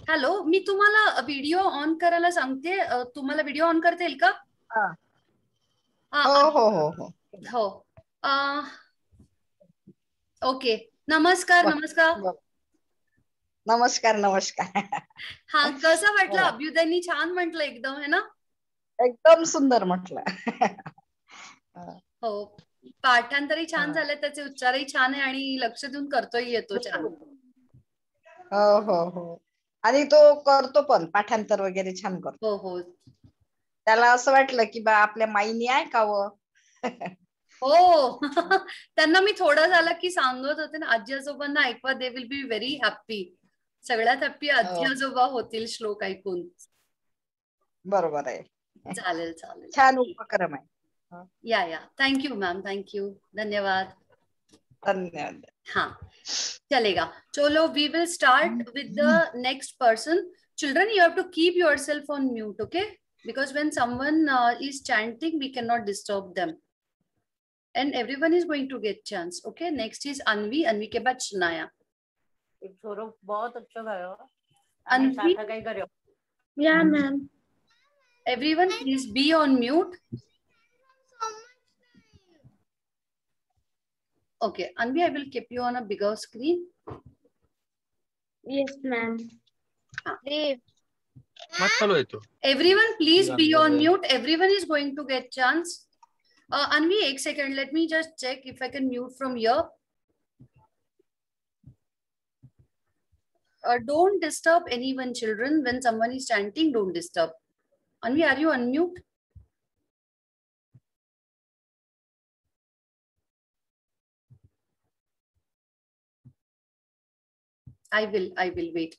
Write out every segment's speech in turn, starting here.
Hello, मी तुम्हाला video on करायला सांगते. तुम्हाला व्हिडिओ ऑन करता येईल का? हा. हा, हो हो हो हो. हो. अं, ओके. नमस्कार बर नमस्कार. बर. नमस्कार नमस्कार. हा, कसं वाटलं? बोला. अभ्युदयनी छान म्हटलं एकदम, है ना? एकदम सुंदर म्हटलं. हो. पाठांतरही छान हा. झालंय, त्याचे उच्चारही छान आहे आणि लक्ष देऊन करतोय येतो छान. हो हो हो. आणि तो करतो पण पाठांतर वगैरे छान करतो. हो हो त्याला असं वाटलं की बा आपल्या माईनी ऐकावं. हो. त्यांना मी थोडं झालं की सांगत होते ना, आजी आजोबांना ऐकवा, they will be very happy. सगळ्यात हॅप्पी आजी हो, आजोबा होतील श्लोक ऐकून. बरोबर आहे. चालेल चालेल. छान उपक्रम आहे. हो, या थँक्यू मॅम, थँक्यू, धन्यवाद. धन्यवाद. हाँ, चलेगा. चलो, we will start with the next person. Children, you have to keep yourself on mute, okay? Because when someone is chanting, we cannot disturb them. And everyone is going to get chance, okay? Next is Anvi. Anvi के बाद Shanaya. छोरो बहुत अच्छा गायो। Anvi, सार्थक ही करो। Yeah, ma'am. everyone please be on mute. Okay, Anvi, I will keep you on a bigger screen. Yes, ma'am. मत चालू आहे तो. Everyone please be on mute. Everyone is going to get chance. Anvi, एक second. Let me just check if I can mute from here. Don't disturb anyone, children. When someone is chanting, don't disturb. Anvi, are you unmute? I will wait.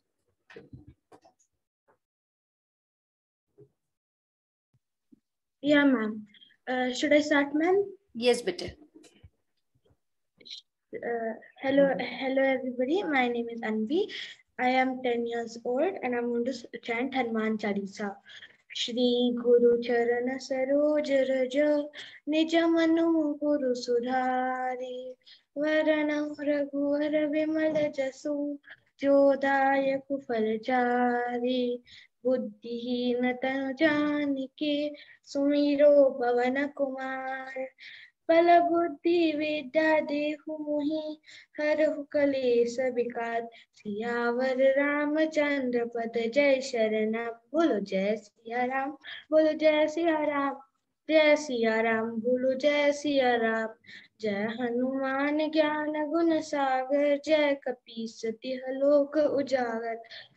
Yeah, ma'am. Should I start, ma'am? Yes, bete. Hello, everybody. My name is Anvi. I am 10 years old and I'm going to chant Hanuman Chalisa. Shri Guru Charana Saroj Raja Nija Manu Guru Sudhari Varana Raghuvar Vimal Jasu Jodaya Kufalchari Buddhihina Tanu Janike Sumiro Bhavana Kumar बल बुद्धि विद्या देहु मोहि हरहु कलेश विकार सियावर रामचंद्र पद जय शरण। बोलो जय सिया राम, बोलो जय सिया राम, जय सिया राम, बोलो जय सिया राम। जय हनुमान ज्ञान गुण सागर जय कपीस तिह लोक उजागर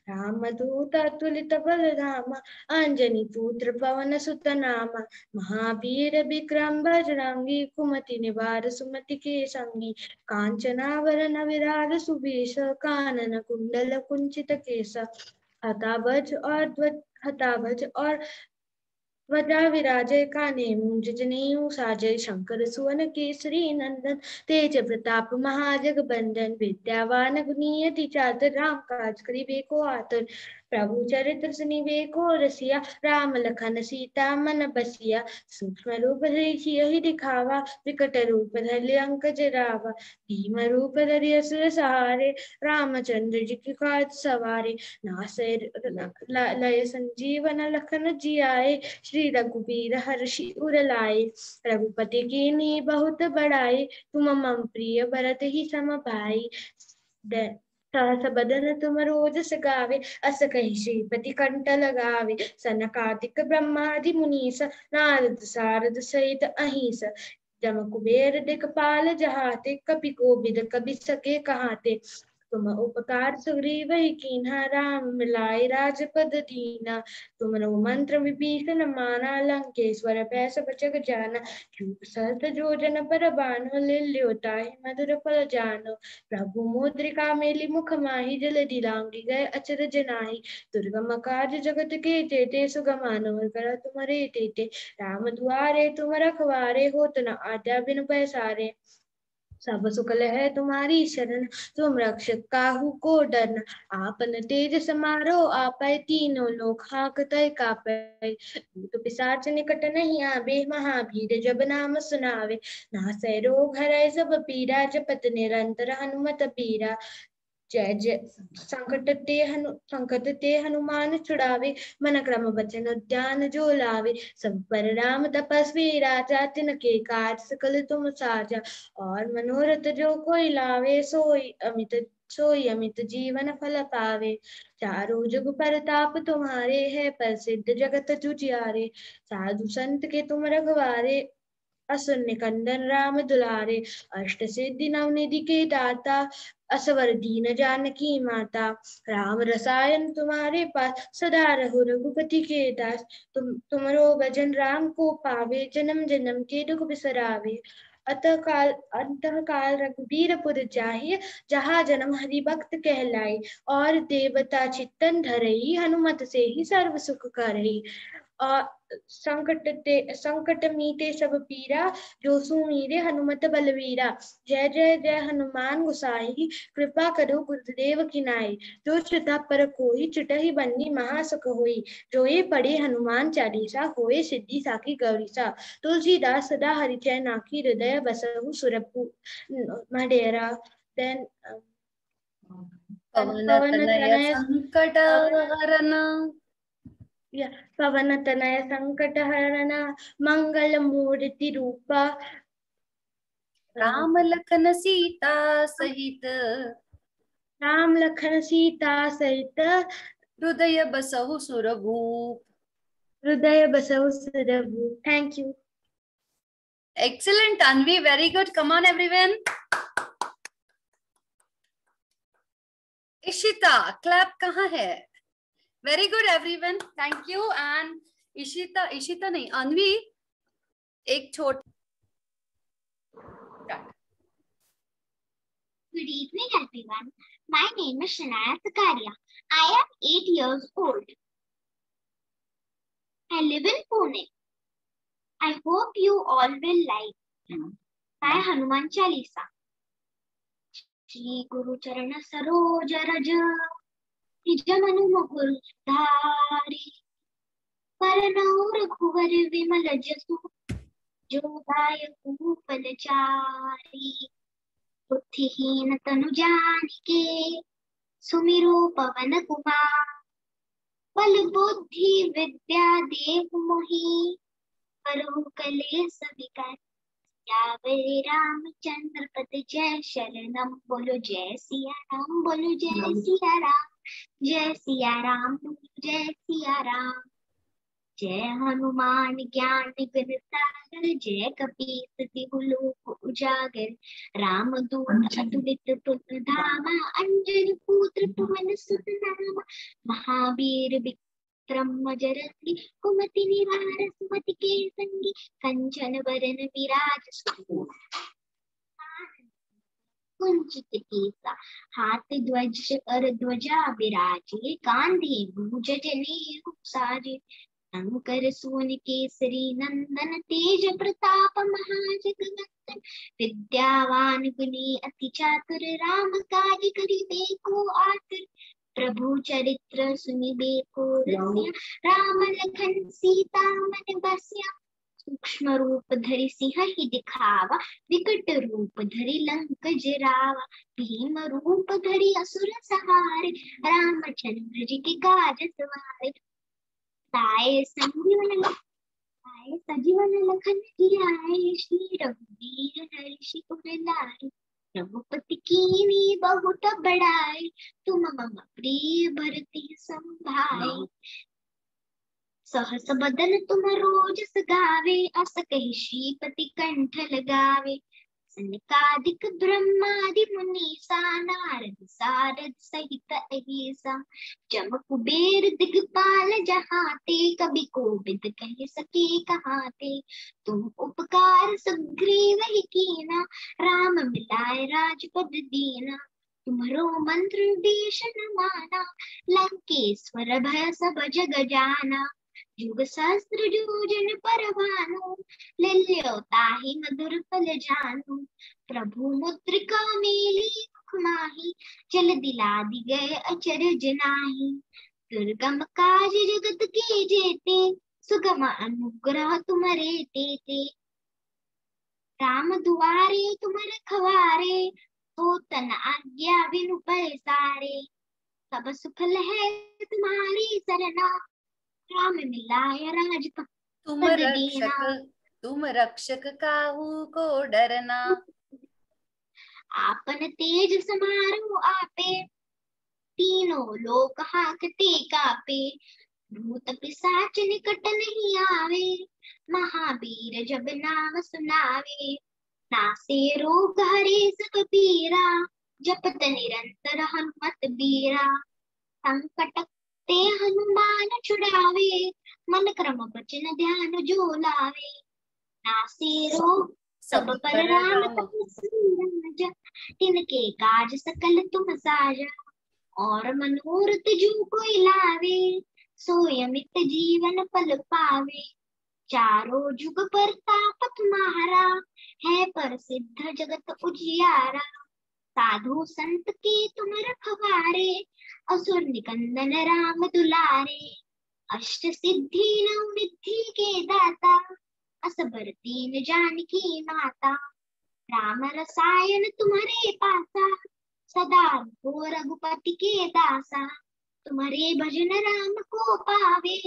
रामदूत अतुलित बल धामा अंजनी पुत्र पवन सुत नामा महावीर विक्रम बजरंगी कुमति निवार सुमति के संगी कांचनावरण विराज सुबेश कानन कुंडल कुंचित केश हताभज और वज्रा विराजय काने मूंज जनेऊ साजय शंकर सुवन केसरी नंदन तेज प्रताप महाजगबंदन विद्यावान गुणियति चातुर राम काज करिबे को आतुर प्रभु चरित्र सुनिबे को रसिया राम लखन सीता मन बसिया सूक्ष्म रूप धरि सियहि दिखावा विकट रूप धरि अंक जरावा भीम रूप धरि असुर सहारे रामचंद्र जी की काज सवारे नासै लय संजीवन लखन जियाए श्री रघुबीर हर्षि उर लाए रघुपति कीन्ही बहुत बड़ाई तुम मम प्रिय भरत ही सम भाई सहस बदन तुम रोजस गावे अस कहि श्रीपति कंठ लगावे सनकादिक ब्रह्मादि मुनीस नारद सारद सहित अहिस जम कुबेर दिखपाल जहाते कपि कोविद कबि सके कहाते तुम उपकार सुग्रीव कीन्हा राम मिलाए राजपद दीना तुमरो मंत्र विभीषण माना लंकेश्वर भय सब जग जाना सहस्त्र योजन पर बानो ल्योताहि मधुर फल जानो प्रभु मुद्रिका मेली मुख माहि जल दिलांगी गए अचरज नाही दुर्गम काज जगत के जेते सुगमानो कर तुम्हारे तेते राम दुआरे तुम रखवारे होत न आज्ञा बिनु पैसारे सब सुकल है तुम्हारी शरण तुम रक्षक काहू को डरना आपन तेज समारो आपै तीनों लोक हाकतै कापै भूत पिशाच निकट नहीं आवे महावीर जब नाम सुनावे नासै रोग हरै सब पीरा जपत निरंतर हनुमत पीरा जय जय संकट ते हनुमान छुड़ावे, मन क्रम बचन उद्यान जो लावे। सब पर राम तपस्वी राजा, तिनके काज सकल तुम साजा। और मनोरथ जो कोई लावे, सोई अमित जीवन फल पावे। चारों जुग परताप तुम्हारे, है प्रसिद्ध जगत जुझियारे। साधु संत के तुम रखवारे, असुर निकंदन राम दुलारे। अष्ट सिद्धि नवनिधि के दाता, असवर दीन जानकी माता। राम रसायन तुम्हारे पास, सदा रहो रघुपति के दास। तुमरो भजन राम को पावे, जन्म जन्म के दुख बिसरावे। अंतः काल रघुबीर पुर जाहिए, जहाँ जन्म हरि भक्त कहलाए। और देवता चित्तन धरई, हनुमत से ही सर्व सुख करई। और संकट मीटे सब पीरा, जो सुमीरे हनुमत बलवीरा। जय जय जय हनुमान गोसाई, कृपा करो गुरुदेव की नाई। जो चिता पर कोई, चिटहि बंदी महासुख होई। जो ये पढ़े हनुमान चालीसा, होए सिद्धि साखी गौरीसा। तुलसीदास सदा हरिचय नाकी, हृदय बसहु सुरपु मडेरा। Then पवन पवन तनय तनय संकट हरन, पवन तनय संकट हरन, मंगल मूर्ति रूपा। राम लखन सीता सहित, राम लखन सीता सहित, हृदय बसहु सुरभूप। हृदय बसहु सुरभूप। Thank you. Excellent, Tanvi. Very good. Come on, everyone. Ishita, clap कहाँ है? Very good, everyone. Thank you. And Ishita नहीं, अन्वी, एक छोट। Good evening, everyone. My name is Shanaya Sakaria. I am 8 years old. I live in Pune. I hope you all will like my Hanuman Chalisa. Shri Guru Charana Saroja Raja, Nij Manu Mukur Dhari, Paranau Raghuvar Vimal Jasu, Jodaya Kupalachari, बुद्धिहीन तनु जानिके, सुमिरो पवन कुमार। बल बुद्धि विद्या देहु मोहि, करहु कलेस विकार। सियावर रामचंद्र पद जय शरणम, बोलो जय सिया राम, बोलो जय सिया राम, जय सिया राम, जय सिया राम। जय हनुमान ज्ञान गुण सागर, जय कपीस तिहु लोक उजागर। राम दूत अतुलित पुत्र धामा, अंजनी पुत्र पवन सुत नामा। महावीर विक्रम जरंगी, कुमति निवार सुमति के संगी। कंचन वरन विराज कुंचित केसा, हाथ ध्वज और ध्वजा विराजे। कांधे भुज जनेऊ साजे, शंकर सुवन केसरी नंदन। तेज प्रताप महाजगवंदन, विद्यावान गुणी अति चातुर। राम काज करिबे को आतुर, प्रभु चरित्र सुनिबे को रसिया। राम लखन सीता मन बसिया, सूक्ष्म रूप धरि सिंह दिखावा। विकट रूप धरि लंक जरावा, भीम रूप धरि असुर संहारे। रामचंद्र जी के काज सवारे, ताये सजीवन लखन जियाए। श्री रघुवीर हर्षि उर लाए, रघुपति कीन्ही बहुत बड़ाई। तुम मम प्रिय भरति संभाई। सहस बदन तुम रोजस गावे, अस कहि श्रीपति कंठ लगावे। सनकादिक ब्रह्मादि मुनीसा, नारद सारद सहित अहिसा। जम कुबेर दिगपाल जहाते, कवि कोविद कह सके कहाते। तुम उपकार सुग्रीव ही कीना, राम मिलाए राजपद दीना। तुम्हारो मंत्र भीषण माना, लंकेश्वर भय सब जग जाना। युग सहस्त्र योजन पर भानु, लिल्यो ताहि मधुर फल जानू। प्रभु मुद्रिका मेली मुख माही, जल दिलादि गए अचरज नाही। दुर्गम काज जगत के जेते, सुगम अनुग्रह तुम्हारे तेते। राम दुआरे तुम रखवारे, तो तन आज्ञा बिनु पैसारे, सब सुफल है तुम्हारी सरना, राम मिलाय राजपथ तुम पद रक्षक, दीना। तुम रक्षक काहू को डरना। आपन तेज समारो आपे, तीनों लोक हाकते कापे, भूत पिशाच निकट नहीं आवे, महावीर जब नाम सुनावे। नासे रोग हरे सब पीरा, जपत निरंतर हनुमत बीरा। संकट ते हनुमान छुड़ावे, मन क्रम वचन ध्यान जो लावे। नासे रोग सब पर राम तपस्वी, तिनके काज सकल तुम साजा। और मनोरथ जो कोई लावे, सोई अमित जीवन फल पावे। चारों जुग परताप तुम्हारा, है प्रसिद्ध जगत उजियारा। साधु संत के तुम रखवारे, असुर निकंदन राम दुलारे। अष्ट सिद्धि नौ निधि के दाता, असबर दीन जानकी माता। राम रसायन तुम्हारे पासा, सदा रहो रघुपति के दासा। तुम्हारे भजन राम को पावे,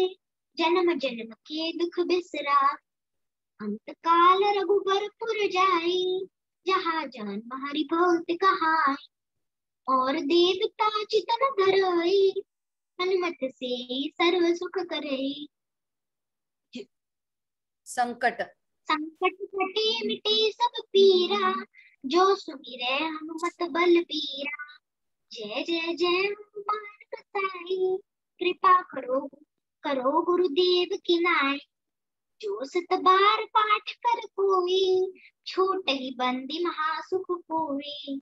जन्म जन्म के दुख बिसरा। अंत काल रघुबरपुर जाई, जहाँ जन्म हरि भक्त कहाई। और देवता चितन धरई, हनुमत से सर्व सुख करई। संकट, संकट कटे मिटे सब पीरा, जो सुमिरै हनुमत बलबीरा। जय जय जय हनुमान गोसाई, कृपा करो करो गुरुदेव की नाई। जो सत बार पाठ कर कोई, छोट ही बंदी महासुख होई।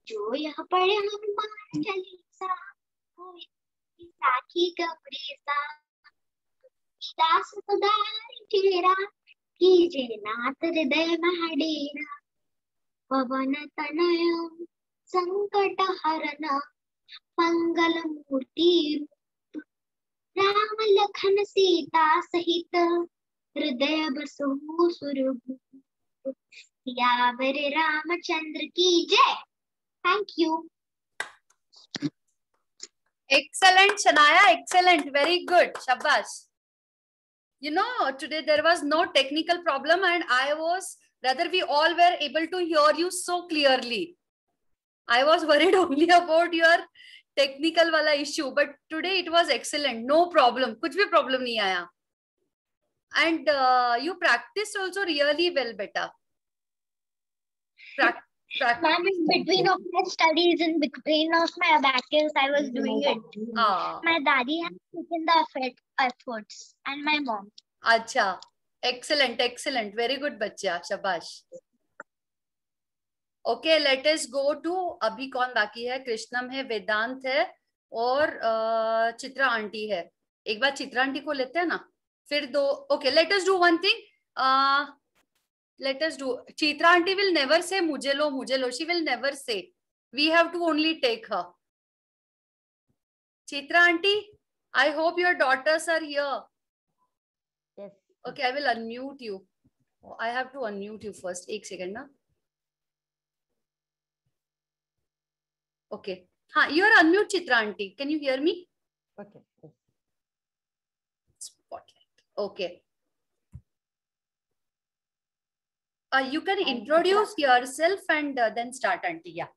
जो यह पढ़े हनुमान चालीसा, होय साखी गौरीसा। दास सदा तेरा, कीजे नाथ हृदय महडेरा। पवन तनय संकट हरन, मंगल मूर्ति राम लखन सीता सहित, हृदय बसहु सुरभूप। सियावर रामचंद्र की जय। Thank you. excellent Shanaya, excellent, very good, shabash. You know, today there was no technical problem and I was, rather we all were able to hear you so clearly. I was worried only about your technical wala issue, but today it was excellent, no problem, kuch bhi problem nahi aaya. And you practiced also really well, beta. Ma'am, in between of my studies, in between of my abacus, I was doing it. My daddy has taken the efforts and my mom. Acha, excellent, excellent, very good bachcha, shabash. Okay, let us go to अभी कौन बाकी है? कृष्णम है, वेदांत है और Chitra aunty है. एक बार Chitra aunty को लेते हैं ना, फिर दो. Okay, let us do one thing. Let us do. Chitra aunty will never say mujhe lo, mujhe lo. She will never say. We have to only take her. Chitra aunty, I hope your daughters are here. Yes. Okay, I will unmute you. I have to unmute you first. Ek second na. Okay. Ha, you are unmute, Chitra aunty. Can you hear me? Okay. Spotlight. Okay. You can introduce yourself and then start, aunty. Yeah.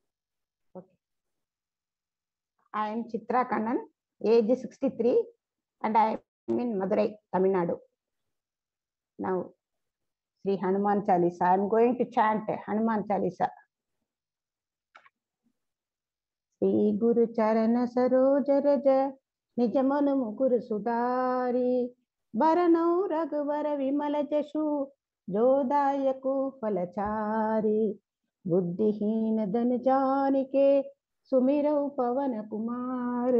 Okay. I am Chitra Kannan, age 63, and I am in Madurai, Tamil Nadu. Now, Sri Hanuman Chalisa. I am going to chant Hanuman Chalisa. Sri Guru Charana Saroj Raja, Nijamanu Mukuru Sudari, Baranau Raghavara Vimala Jashu, जोदायको फलचारी, बुद्धिहीन धन जानिके, सुमिरौ पवन कुमार,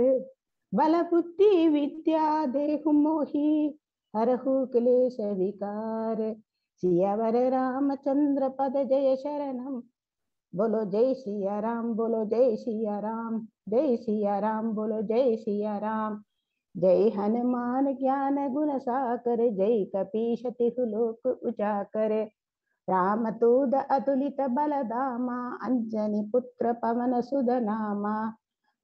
बल बुद्धि विद्या देहु मोहि, हरहु क्लेश विकार, सियावर रामचंद्र पद जय शरणम, बोलो जय सिया राम, बोलो जय सिया राम, जय सिया राम, बोलो जय सिया राम, जय हनुमान ज्ञान गुण साकर, जय कपीश तिहु लोक उजाकर, रामतूद अतुलित बलधामा अंजनी पुत्र पवन सुत नामा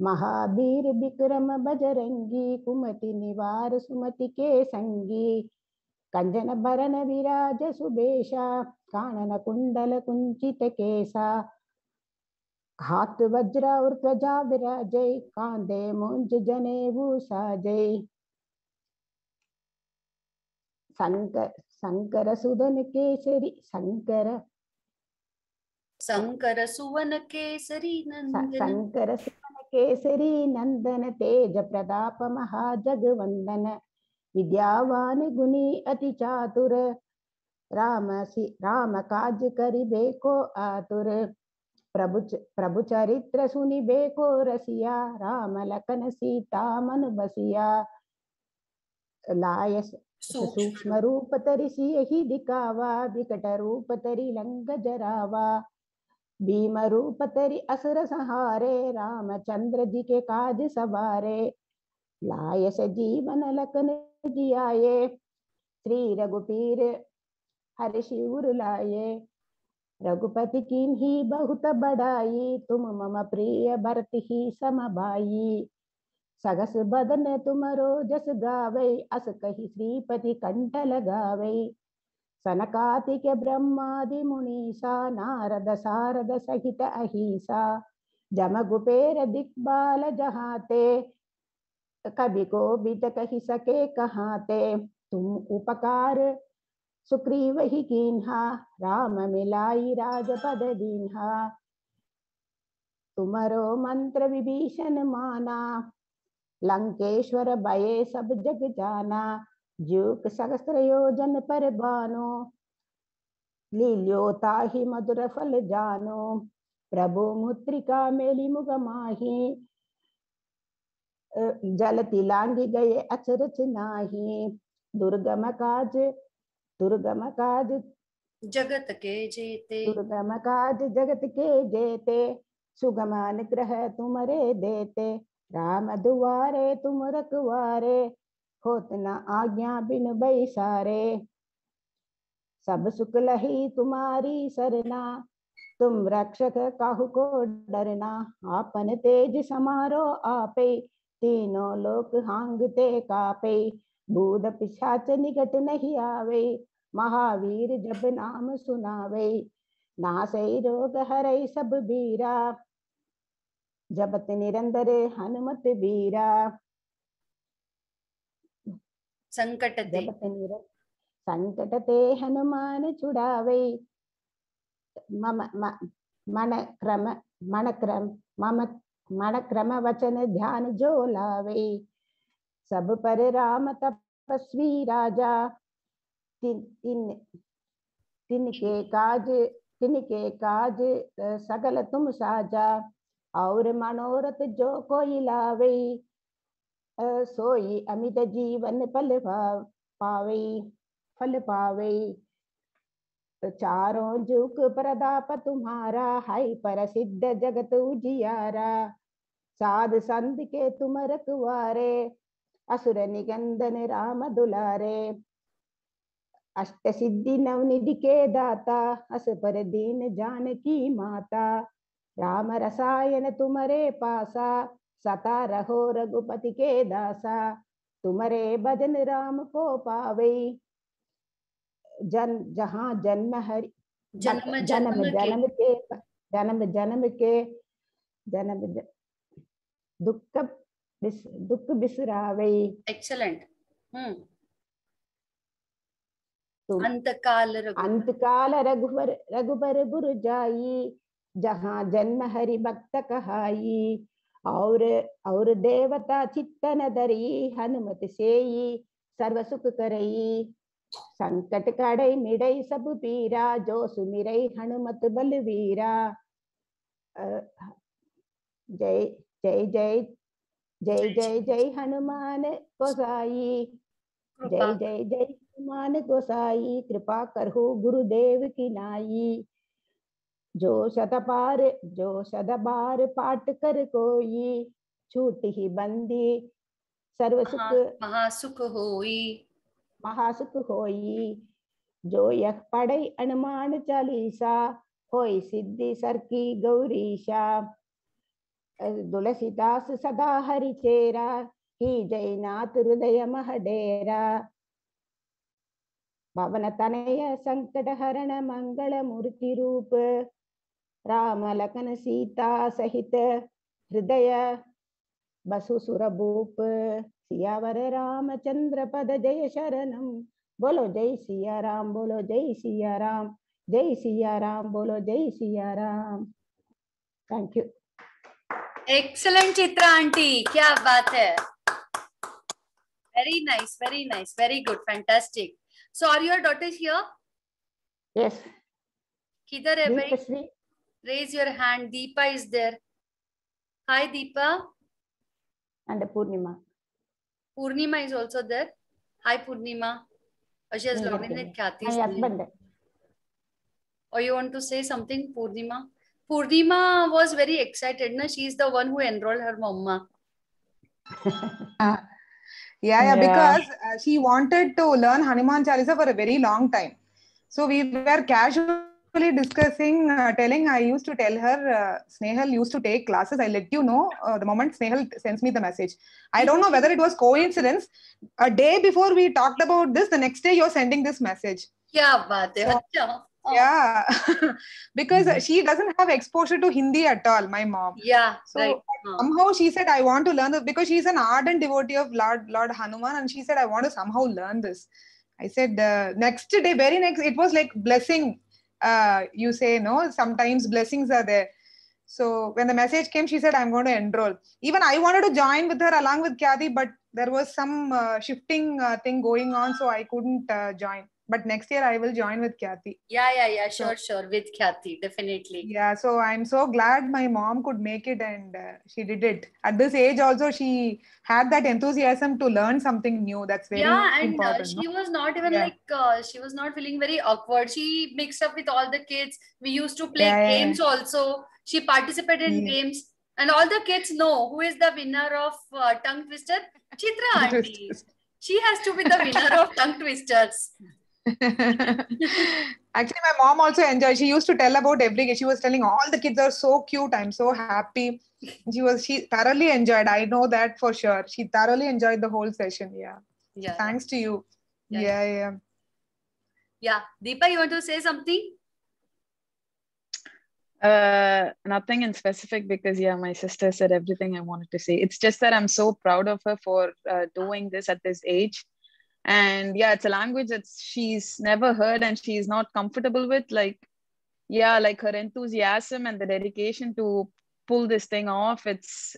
महावीर विक्रम बजरंगी कुमति निवार सुमति के संगी कंजन बरन विराज सुबेशा कानन कुंडल कुंचित केसा हाथ वज्र और ध्वजा विराजय कांधे मुंज जनेऊ साजय शंकर सुदन केसरी शंकर सुवन केसरी नंदन शंकर सुदन केसरी नंदन तेज प्रताप महाजगवंदन विद्यावान गुणी अति चातुर राम काज करिबे को आतुर प्रभु चरित्र सुनिबे को रसिया राम लखन सीता मन बसिया लाय सूक्ष्म रूप तरि सियहि दिखावा विकट रूप तरि लंक जरावा भीम रूप तरि असुर संहारे रामचंद्र जी के काज सवारे लाय जीवन लखन जियाए श्री रघुपीर हरि शिवर लाए रघुपति कीन्ही बहुत बड़ाई तुम मम प्रिय भरत ही समभाई सगस बदन तुमरो जस गावे अस कहि श्रीपति कंठ लगावे सनकादिक ब्रह्मादि मुनीसा नारद सारद सहित अहिसा जम कुबेर दिक्पाल जहाते कवि को बिद कहि सके कहाते तुम उपकार सुग्रीव ही कीन्हा राम मिलाई राजपद दीन्हा तुमरो मंत्र विभीषण माना लंकेश्वर भये सब जग जाना जुग सहस्त्र योजन पर बानो लील्यो ताहि मधुर फल जानो प्रभु मुद्रिका मेली मुग माही जलति लांघि गए अचरज नाही दुर्गम काज जगत के जेते दुर्गम काज जगत के जेते सुगम अनुग्रह तुमरे देते राम दुआरे तुम रखवारे होत न आज्ञा बिन बैसारे सब सुख लही तुम्हारी सरना तुम रक्षक काहू को डरना आपन तेज समारो आपे तीनों लोक हांगते कापे भूत पिशाच निकट नहीं आवे महावीर जब नाम सुनावे नासै रोग हरै सब बीरा जपत निरंतर हनुमत बीरा संकट ते संकट ते हनुमान छुड़ावे मन क्रम वचन ध्यान जो लावे सब पर राम तपस्वी राजा तिनके काज सकल तुम साजा और मनोरथ जो कोई लावे सोई अमित जीवन फल पावे चारों जुग प्रताप तुम्हारा है प्रसिद्ध जगत उजियारा साध संत के तुम रखवारे असुर निकंदन राम दुलारे अष्ट सिद्धि नवनिधि के दाता अस पर दीन जानकी माता राम रसायन तुम्हारे पासा सता रहो रघुपति के दासा तुम्हारे भजन राम को पावे जहाँ जन्म हरि जन्म के दुख बिसरावे। एक्सेलेंट। अंतकाल रघुबर गुरु जाई जहाँ जन्म हरि भक्त कहाई और देवता चित्तन धरी हनुमत सेई सर्व सुख करई संकट काढ़ई मिड़ई सब पीरा जो सुमिरई हनुमत बलवीरा। जय जय जय जय जय जय हनुमान गोसाई जय जय जय हनुमान गोसाई कृपा करहु गुरुदेव की नाई जो सदबार पाठ कर कोई छूट ही बंदी सर्व सुख महासुख होई जो यह पढ़े हनुमान चालीसा होय सिद्धि सरकी गौरीशा। तुलसीदास सदा हरिचेरा ही जयनाथ हृदय महडेरा। पवन तनय संकट हरण मंगल मूर्ति रूप राम लखन सीता सहित हृदय बसु सुर भूप। सियावर रामचंद्र पद जय शरणम। बोलो जय सिया राम, बोलो जय सिया राम, जय सिया राम, बोलो जय Siya Ram. Thank you. Excellent, Chitra aunty. क्या बात है. Very nice, very good, fantastic. So, are your daughters here? Yes. किधर है भाई? Deepashree. Raise your hand. Deepa is there. Hi, Deepa. And Purnima. Purnima is also there. Hi, Purnima. Oh, she has logged in with Khyati's My name. husband. Or you want to say something, Purnima? Purnima was very excited. No? She is the one who enrolled her mama. Yeah, because she wanted to learn Hanuman Chalisa for a very long time. So we were casually discussing, telling, I used to tell her, Snehal used to take classes. I'll let you know the moment Snehal sends me the message. I don't know whether it was coincidence. A day before we talked about this, the next day you're sending this message. क्या बात है. So, yeah, because she doesn't have exposure to Hindi at all, my mom. Yeah, so right. Somehow she said, I want to learn this because she's an ardent devotee of Lord Hanuman, and she said, I want to somehow learn this. I said, next day, very next, it was like blessing. You say, no, sometimes blessings are there. So when the message came, she said, I'm going to enroll. Even I wanted to join with her along with Khyati, but there was some shifting thing going on, so I couldn't join. But next year I will join with Khyati. Yeah. Sure. With Khyati, definitely. Yeah, so I'm so glad my mom could make it, and she did it. At this age also, she had that enthusiasm to learn something new. That's very important. She was not even she was not feeling very awkward. She mixed up with all the kids. We used to play games also. She participated in games. And all the kids know who is the winner of tongue twister. Chitra aunty. She has to be the winner of tongue twisters. Actually, my mom also enjoyed. She used to tell about every kid. She was telling all the kids are so cute. I'm so happy. She thoroughly enjoyed. I know that for sure. She thoroughly enjoyed the whole session. Yeah. Thanks to you. Yeah. Deepa, you want to say something? Nothing in specific because my sister said everything I wanted to say. It's just that I'm so proud of her for doing this at this age. And it's a language that she's never heard and she's not comfortable with. Like her enthusiasm and the dedication to pull this thing off, it's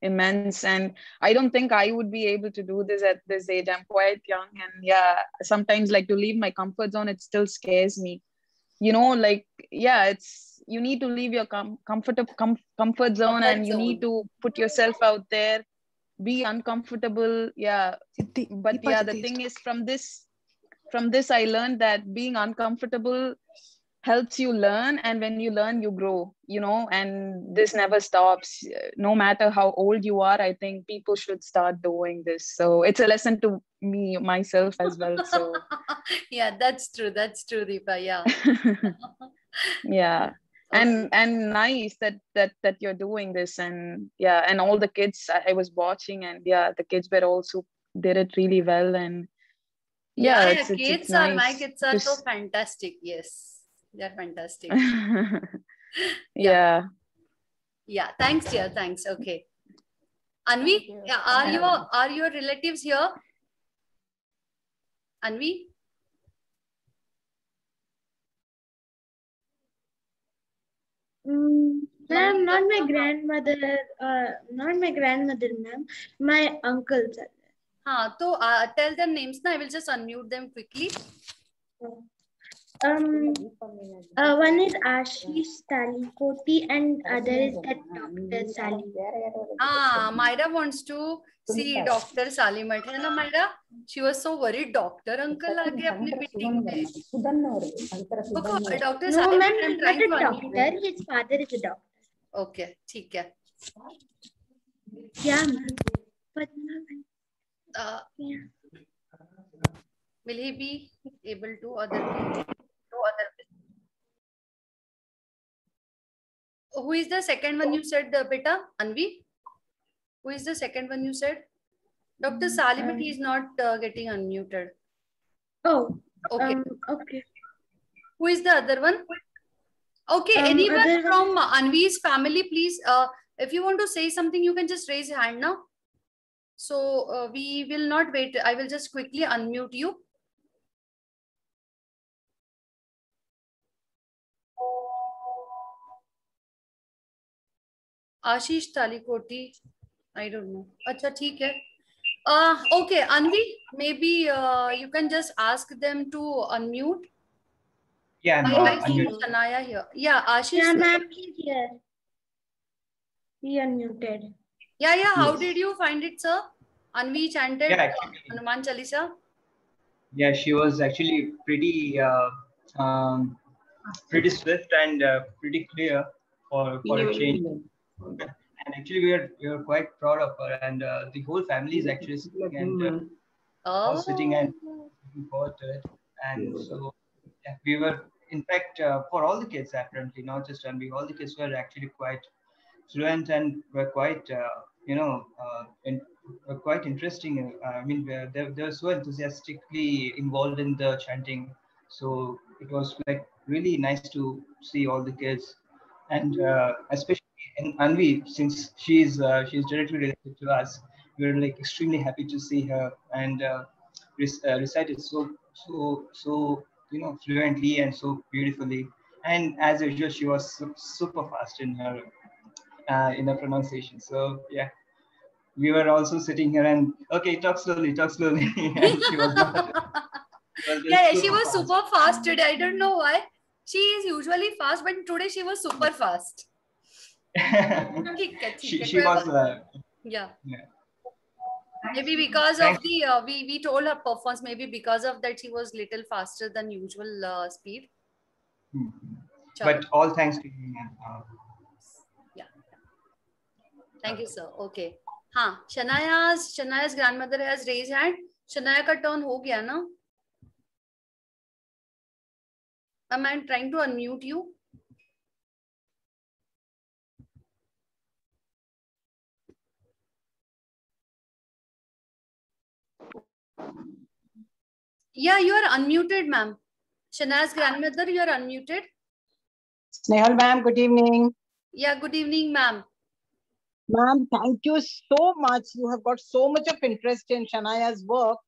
immense. And I don't think I would be able to do this at this age. I'm quite young, and sometimes like to leave my comfort zone, it still scares me. It's you need to leave your comfort zone, and you need to put yourself out there, be uncomfortable. But the thing is, from this I learned that being uncomfortable helps you learn, and when you learn, you grow, and this never stops. No matter how old you are, I think people should start doing this. So it's a lesson to me myself as well. So that's true, Deepa. Yeah. Okay. And nice that you're doing this, and and all the kids I was watching, and the kids were also did it really well. And kids are nice. My kids are so fantastic. Yes, they're fantastic. Yeah, thanks dear, thanks. Okay, Anvi, are your relatives here? Anvi? Ma'am, not my grandmother, ma'am. My uncles are there. So tell them names now. I will just unmute them quickly. One is Ashish Talikoti and other is that Dr. Salim. Myra wants to see Dr. Salim. Hai na, Myra? She was so worried. Doctor uncle aage apne meeting mein. Dr. Salim. No, ma'am, he's not a doctor. His father is a doctor. Okay, ठीक है. Yeah, ma'am. But Will he be able to other? Who is the second one you said, beta? Anvi? Who is the second one you said? Dr. Salim, but he is not getting unmuted. Oh, Okay. okay. Who is the other one? Okay, anyone other from Anvi's family, please. If you want to say something, you can just raise your hand now. So we will not wait. I will just quickly unmute you. Ashish Talikoti. I don't know. Acha, theek hai. Okay, Anvi, maybe you can just ask them to unmute. Yeah, I see Sanaya here. Yeah, Ashish. Yeah, ma'am, he's here. He unmuted. Yeah. How Yes. did you find it, sir? Anvi chanted Yeah, actually, Hanuman Chalisa. yeah, she was actually pretty pretty swift and pretty clear for a change. And actually, we are quite proud of her, and the whole family is actually sitting and all sitting and looking forward to it. And so yeah, we were, in fact, for all the kids apparently, not just Anvi, all the kids were actually quite fluent and were quite were quite interesting. I mean, they were so enthusiastically involved in the chanting. So it was like really nice to see all the kids, and especially in Anvi, since she's directly related to us, we're like extremely happy to see her and recited so fluently and so beautifully. And as usual, she was super fast in her pronunciation. So yeah, we were also sitting here and okay, talk slowly, and she was not. She was super fast today. I don't know why. She is usually fast, but today she was super fast. she was. Yeah. Maybe because of the we told her performance. Maybe because of that she was little faster than usual speed. But all thanks to you, man. Yeah. Thank you, sir. Okay. हाँ, Shanaya's grandmother has raised hand. Shanaya का turn हो गया ना? I'm trying to unmute you. Yeah, you are unmuted, ma'am. Shanaya's grandmother, you are unmuted. Snehal ma'am, good evening. Yeah, good evening, ma'am. Ma'am, thank you so much. You have got so much of interest in Shanaya's work.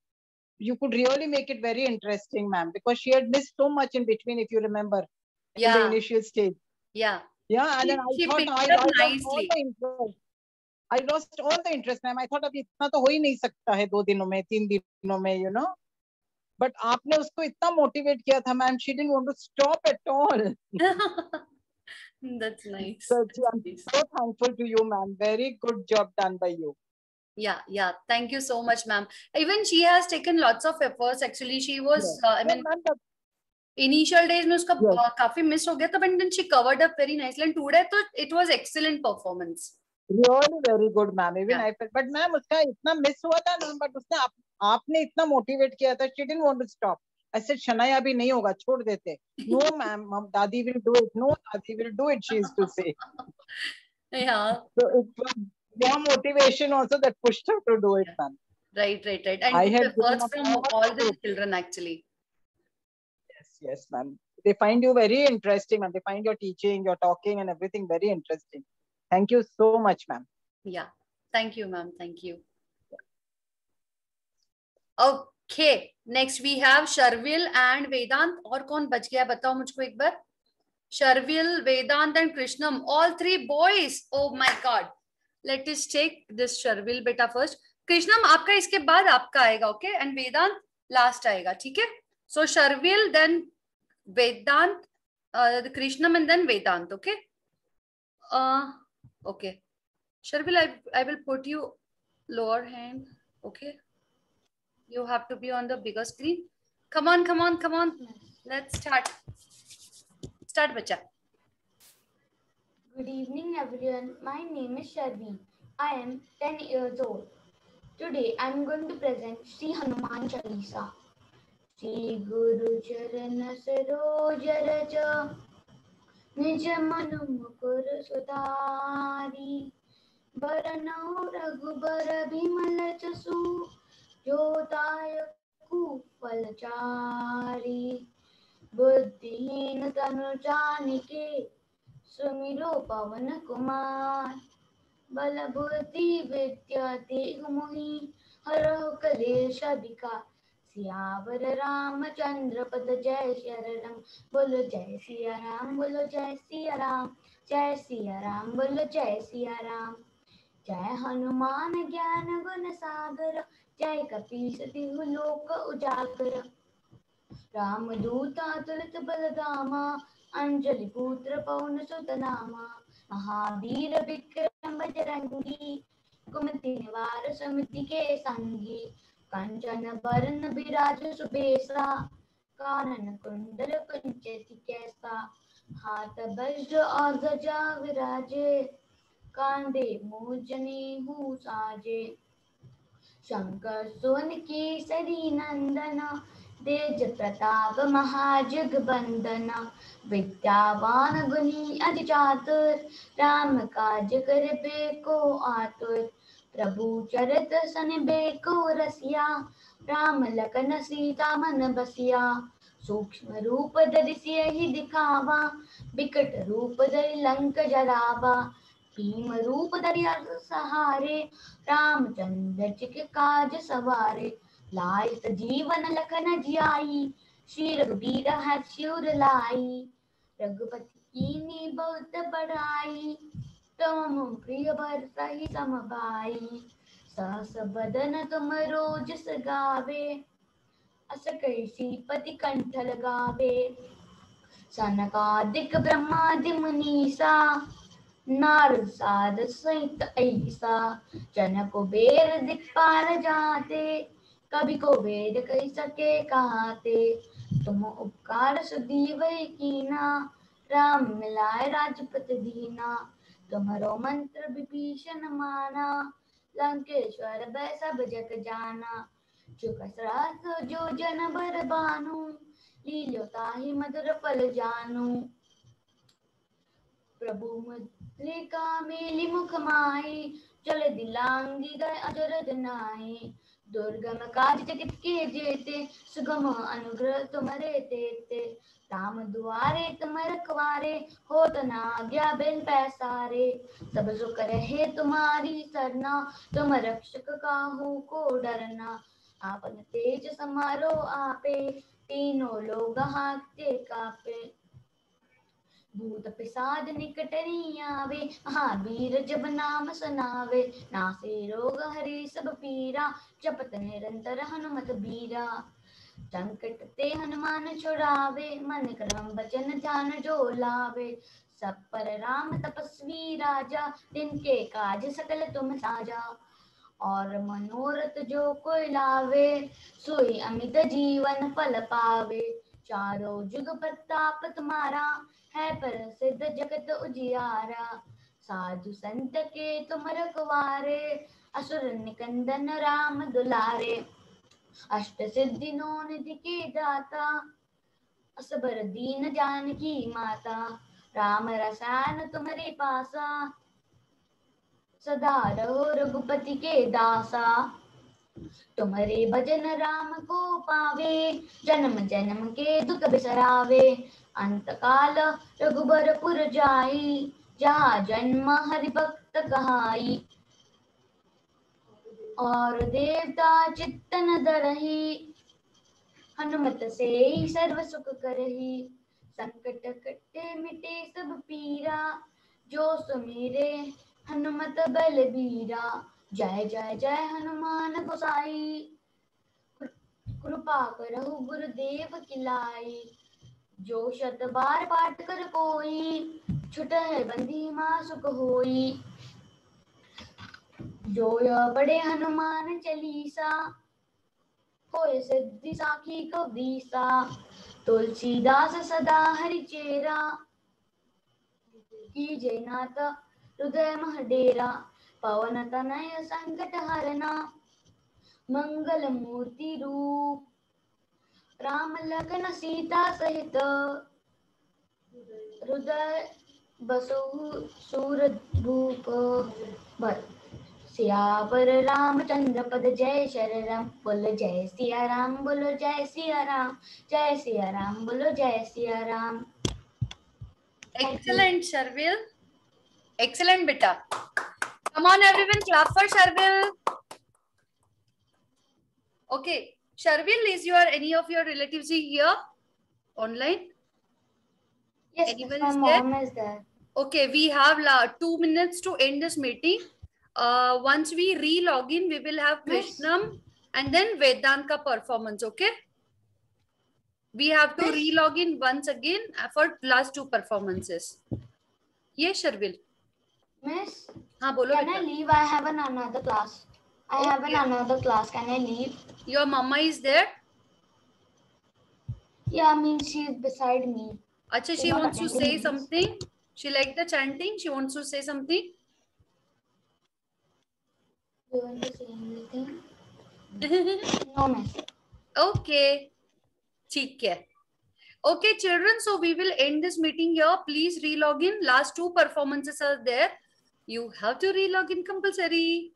You could really make it very interesting, ma'am, because she had missed so much in between, if you remember, in the initial stage. Yeah. Yeah, and then I thought I lost all the interest. I lost all the interest, ma'am. I thought अभी इतना तो हो ही नहीं सकता है 2 दिनों में, 3 दिनों में, you know. But आपने उसको इतना motivate किया था, ma'am. She didn't want to stop at all. That's nice. So I'm so thankful to you, ma'am. Very good job done by you. Yeah. Thank you so much, ma'am. Even she has taken lots of efforts. Actually, she was, I mean, initial days में उसका काफी miss हो गया था, but then she covered up very nicely. And today, तो it was excellent performance. Really very good, ma'am. Even I felt, but ma'am, उसका इतना miss हुआ था ना, but उसने आपने इतना motivate किया था. She didn't want to stop. I said, Shanaya अभी नहीं होगा, छोड़ देते. No, ma'am, Dadi will do it. No, Dadi will do it. She used to say. Yeah. So it was your motivation also that pushed her to do it, ma'am. Right. And I had efforts from all the children actually. Yes, ma'am. They find you very interesting, and they find your teaching, your talking, and everything very interesting. Thank you so much, ma'am. Yeah. Thank you, ma'am. Thank you. Okay. Next we have Sharvil and Vedant. और कौन बच गया बताओ मुझको एक बार. Sharvil, Vedant and Krishnam. All 3 boys. Oh my God. Let us take this Sharvil beta first. Krishnam आपका इसके बाद आपका आएगा. Okay. And Vedant last आएगा. ठीक है. So Sharvil, then Vedant, Krishnam, and then Vedant. Okay. Okay. Sharvil, I will put you lower hand. Okay. You have to be on the bigger screen. Come on. Let's start. Start, bacha. Good evening, everyone. My name is Sharvi. I am 10 years old. Today, I am going to present Sri Hanuman Chalisa. Shri गुरु चरण सरोज रज निज मनु मुकुर सुधारी बरनौ रघुबर बिमल जसु जो दायकु फलचारी बुद्धिहीन तनु जानिके सुमिरो पवन कुमार बल बुद्धि विद्या देहु मोहि हरहु कलेश विकार सियावर रामचंद्र पद जय शरण बोलो जय सिया राम बोलो जय सिया राम जय सिया राम बोलो जय सिया राम जय हनुमान ज्ञान गुण सागर जय कपीस तिहु लोक उजागर रामदूत अतुलित बलधामा अंजलि पुत्र पवन सुत नामा महावीर विक्रम बजरंगी कुमति निवार सुमति के संगी कंचन बरन बिराज सुबेसा कानन कुंडल कुंचित कैसा हाथ वज्र और ध्वजा विराजे कांधे मूजने हूँ साजे शंकर सोन केसरी नंदन तेज प्रताप महाजगबंदना विद्यावान गुणी अति चातुर राम काज करबे को आतुर प्रभु चरित सनिबे को रसिया राम लखन सीता मन बसिया सूक्ष्म रूप धरि सियहि दिखावा बिकट रूप धरि लंक जरावा भीम रूप धरि असुर सहारे रामचंद्र जी के काज सवारे लाए जीवन लखन जियाई श्री रघुबीर हर्षिउर लाई रघुपति कीन्ही बहुत बड़ाई तुम प्रिय भरतहि सम भाई सहस बदन तुम रोज सगावे अस कहि श्रीपति कंठ लगावे सनकादिक ब्रह्मादि मुनीसा नारद सारद सहित ऐसा जनक कुबेर दिक्पाल जाते कवि को वेद कही सके कहाते तुम उपकार सुदीव कीना राम मिलाए राजपत दीना तुम्हारो मंत्र विभीषण माना लंकेश्वर भय सब जग जाना चुक सहस्र जो जन बर बानु लील्यो ताहि मधुर फल जानू प्रभु मुद्रिका मेलि मुख माहि चल दिलांगी गए अजर नाहि दुर्गम काज जगत के जेते सुगम अनुग्रह तुम्हारे तेते राम दुआरे तुम रखवारे होत न आज्ञा बिन पैसारे सब सुख रहे तुम्हारी सरना तुम रक्षक काहू को डरना आपन तेज समारो आपे तीनों लोग हाकते कापे भूत पिशाच निकट नहीं आवे महावीर जब नाम सुनावे नासे रोग हरे सब पीरा जपत निरंतर हनुमत बीरा संकट ते हनुमान छुड़ावे मन क्रम वचन ध्यान जो लावे सब पर राम तपस्वी राजा तिनके काज सकल तुम साजा और मनोरथ जो कोई लावे सोई अमित जीवन फल पावे चारों जुग प्रताप तुम्हारा है प्रसिद्ध जगत उजियारा साधु संत के तुम रखवारे असुर निकंदन राम दुलारे अष्ट सिद्धि नौ निधि के दाता असबर दीन जानकी माता राम रसायन तुम्हारे पासा सदा रहो रघुपति के दासा तुम्हारे भजन राम को पावे जन्म जन्म के दुख बिसरावे अंत काल रघुबरपुर जाई जहाँ जन्म हरि भक्त कहाई और देवता चित्तन धरहि हनुमत से सर्व सुख करहि संकट कटे मिटे सब पीरा जो सुमिरे हनुमत बलबीरा जय जय जय हनुमान गोसाई कृपा करहु गुरुदेव की लाई जो शत बार पाठ कर कोई छुटहि बंदी मां सुख होई जो यह पढ़े हनुमान चालीसा होय सिद्धि साखी कबीसा तुलसीदास सदा हरि चेरा कीजय नाथ हृदय मह डेरा पवन तनय संकट हरना मंगल मूर्ति रूप राम लखन सीता सहित हृदय बसु सूरभूप बल सियावर रामचंद्र पद जय शर राम बोलो जय सिया राम बोलो जय सिया राम जय सिया राम बोलो जय Siya Ram. Excellent, Sharvil. Excellent, beta. Come on, everyone, clap for Sharvil. Okay, Sharvil, is any of your relatives here online? Yes, Anyone my is mom there? is there. Okay, we have 2 minutes to end this meeting. Once we re-log in, we will have Krishnam and then Vedanta performance, okay? We have to re-log in once again for last 2 performances. Yes, Sharvil. Miss, हाँ बोलो can बेटा. I leave? I have another class. I have another class. Can I leave? Your mama is there? Yeah, I mean she is beside me. Acha, She's she not wants to attending say meetings. something. She liked the chanting. She wants to say something. You want to say anything? No, miss. Okay. ठीक है. Okay, children. So we will end this meeting here. Please re-log in. Last 2 performances are there. You have to re-log in compulsory.